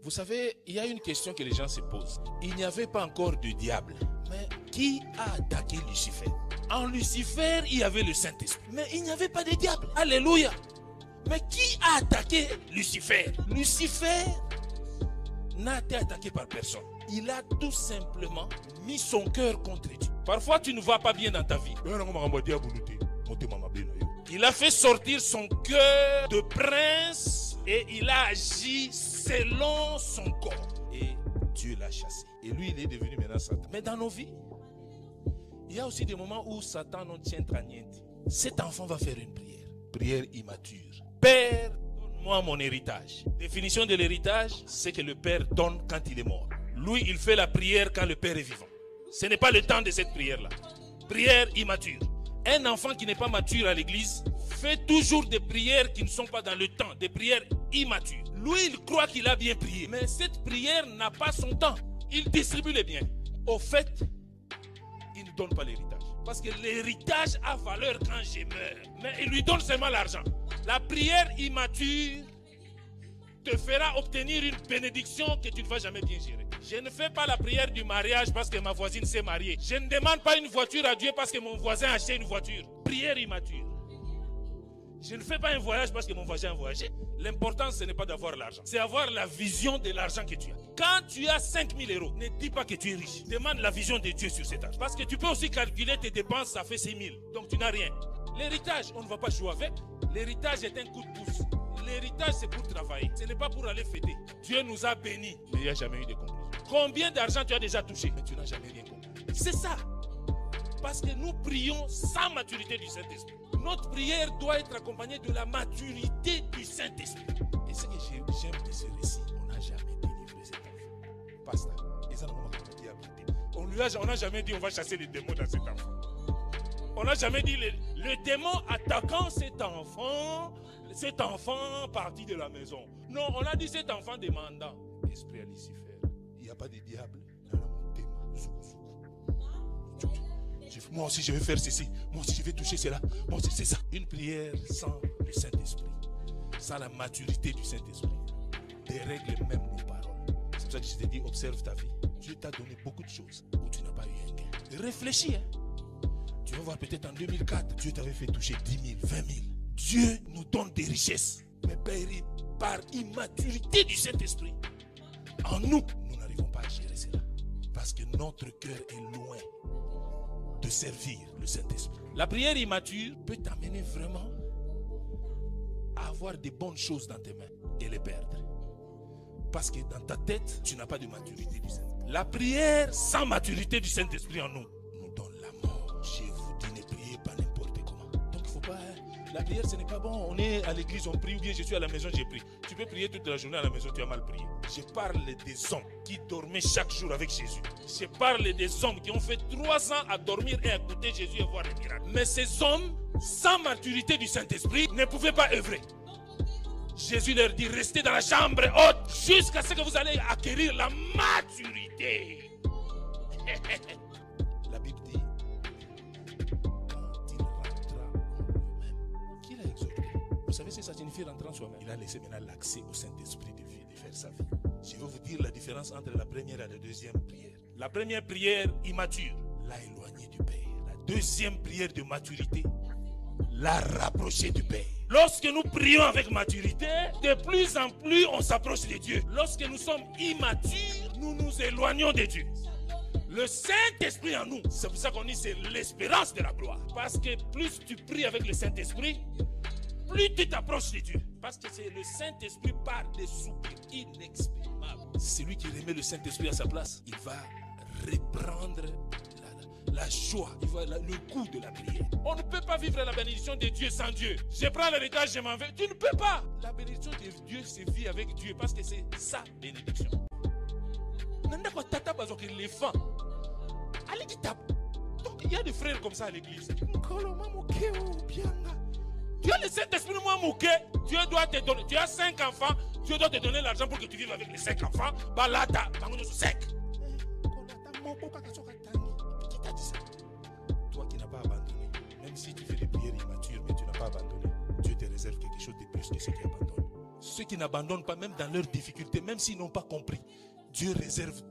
Vous savez, il y a une question que les gens se posent. Il n'y avait pas encore de diable. Mais qui a attaqué Lucifer? En Lucifer, il y avait le Saint-Esprit. Mais il n'y avait pas de diable. Alléluia. Mais qui a attaqué Lucifer? Lucifer n'a été attaqué par personne. Il a tout simplement mis son cœur contre Dieu. Parfois, tu ne vas pas bien dans ta vie. Il a fait sortir son cœur de prince et il a agi selon son corps. Et Dieu l'a chassé. Et lui, il est devenu maintenant Satan. Mais dans nos vies, il y a aussi des moments où Satan non tient à niente. Cet enfant va faire une prière. Prière immature. Père, donne-moi mon héritage. Définition de l'héritage, c'est que le père donne quand il est mort. Lui, il fait la prière quand le père est vivant. Ce n'est pas le temps de cette prière-là. Prière immature. Un enfant qui n'est pas mature à l'église fait toujours des prières qui ne sont pas dans le temps, des prières immatures. Lui, il croit qu'il a bien prié, mais cette prière n'a pas son temps. Il distribue les biens. Au fait, il ne donne pas l'héritage. Parce que l'héritage a valeur quand je meurs. Mais il lui donne seulement l'argent. La prière immature te fera obtenir une bénédiction que tu ne vas jamais bien gérer. Je ne fais pas la prière du mariage parce que ma voisine s'est mariée. Je ne demande pas une voiture à Dieu parce que mon voisin a acheté une voiture. Prière immature. Je ne fais pas un voyage parce que mon voisin a voyagé. L'important, ce n'est pas d'avoir l'argent. C'est avoir la vision de l'argent que tu as. Quand tu as 5 000 euros, ne dis pas que tu es riche. Demande la vision de Dieu sur cet argent. Parce que tu peux aussi calculer tes dépenses, ça fait 6 000. Donc tu n'as rien. L'héritage, on ne va pas jouer avec. L'héritage est un coup de pouce. L'héritage, c'est pour travailler. Ce n'est pas pour aller fêter. Dieu nous a bénis, mais il n'y a jamais eu de conclusion. Combien d'argent tu as déjà touché, mais tu n'as jamais rien compris. C'est ça. Parce que nous prions sans maturité du Saint-Esprit. Notre prière doit être accompagnée de la maturité du Saint-Esprit. Et ce que j'aime de ce récit, on n'a jamais délivré cet enfant. Pasteur, on n'a jamais dit on va chasser les démons dans cet enfant. On n'a jamais dit le démon attaquant cet enfant parti de la maison. Non, on a dit cet enfant demandant. Esprit à Lucifer, il n'y a pas de diable dans mon thème. Moi aussi je vais faire ceci. Moi aussi je vais toucher cela. Moi aussi c'est ça. Une prière sans le Saint-Esprit, sans la maturité du Saint-Esprit, dérègle même nos paroles. C'est pour ça que je t'ai dit, observe ta vie. Dieu t'a donné beaucoup de choses où tu n'as pas eu un gain. Réfléchis. Tu vas voir peut-être en 2004, Dieu t'avait fait toucher 10 000, 20 000. Dieu nous donne des richesses, mais par immaturité du Saint-Esprit. En nous, nous n'arrivons pas à gérer cela. Parce que notre cœur est loin de servir le Saint-Esprit. La prière immature peut t'amener vraiment à avoir des bonnes choses dans tes mains et les perdre. Parce que dans ta tête, tu n'as pas de maturité du Saint-Esprit. La prière sans maturité du Saint-Esprit en nous donne la mort. Je vous dis, ne priez pas n'importe comment. Donc il ne faut pas... La prière, ce n'est pas bon. On est à l'église, on prie, ou bien je suis à la maison, j'ai prié. Tu peux prier toute la journée à la maison, tu as mal prié. Je parle des hommes qui dormaient chaque jour avec Jésus. Je parle des hommes qui ont fait 3 ans à dormir et à écouter Jésus et voir les miracles. Mais ces hommes, sans maturité du Saint-Esprit, ne pouvaient pas œuvrer. Jésus leur dit, restez dans la chambre haute jusqu'à ce que vous allez acquérir la maturité. La Bible dit, quand il rentra en lui-même, qu'il a exhorté. Vous savez ce que ça signifie rentrer en soi-même? Il a laissé maintenant l'accès au Saint-Esprit de faire sa vie. Je vais vous dire la différence entre la première et la deuxième prière. La première prière immature l'a éloigné du Père. La deuxième prière de maturité l'a rapproché du Père. Lorsque nous prions avec maturité, de plus en plus on s'approche de Dieu. Lorsque nous sommes immatures, nous nous éloignons de Dieu. Le Saint-Esprit en nous, c'est pour ça qu'on dit c'est l'espérance de la gloire. Parce que plus tu pries avec le Saint-Esprit, plus tu t'approches de Dieu. Parce que c'est le Saint-Esprit par des soupirs inexprimables. Celui qui remet le Saint-Esprit à sa place, il va reprendre la joie, le goût de la prière. On ne peut pas vivre la bénédiction de Dieu sans Dieu. Je prends l'héritage, je m'en vais. Tu ne peux pas. La bénédiction de Dieu se vit avec Dieu parce que c'est sa bénédiction. Donc il y a des frères comme ça à l'église. Tu as le Saint-Esprit, Dieu doit te donner. Tu as 5 enfants, Dieu doit te donner l'argent pour que tu vives avec les 5 enfants. Balata, sec. Qui t'a dit ça? Toi qui n'as pas abandonné, même si tu fais des prières immatures, mais tu n'as pas abandonné, Dieu te réserve quelque chose de plus que ce qui abandonne. Ceux qui n'abandonnent pas, même dans leurs difficultés, même s'ils n'ont pas compris, Dieu réserve